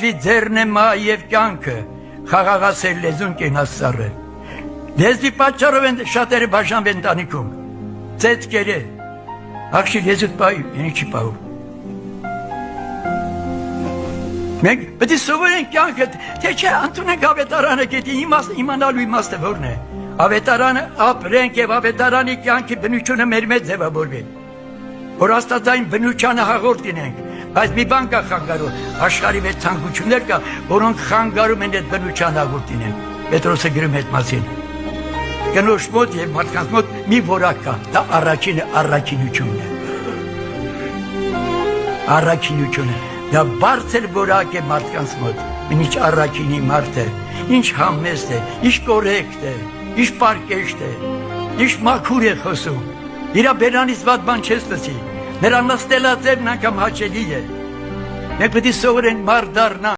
Աստծի ձեռն է մահ եւ կյանքը, խաղաղասեր լեզուն կենասառը։ Լեզվի պատճառով են շատերը բաժանվեն ընտանիքում։ Ծեծկերը, աղջիկ լեզուդ պահի, ինի չի պահում։ Մենք պետք է սովորենք կյանքը, թե չէ ընդունենք ավետարանը, գետի իմանալու իմաստը որն է։ Ավետարանը ապրենք եւ ավետարանի կյանքի բնությունը մեր մեջ ձևավորվի։ Որ աստվածային բնությանը հաղորդ լինենք, բայց մի բան կա խանգարում, աշխարհի մեջ ցանկություններ կա, որոնք խանգարում են այդ բնության հաղորդ լինենք։ Պետրոսը գրում է այդ մասին։ Կնոջ մոտ եւ մարդկանց մոտ մի որակ կա, դա առաքինությունն է։ Առաքինությունը, դա բարձր որակ է մարդկանց մոտ, ինչ առաքինի մարդ է, ինչ համեստ է, ինչ կորեկտ է, ինչ պարկեշտ է, ինչ մաքուր է խոսում, իրա բերանից վատ բան չես լսի, նրա նստելաձևն անգամ հաճելի է, մենք պետք է սովորենք մարդ դառնալ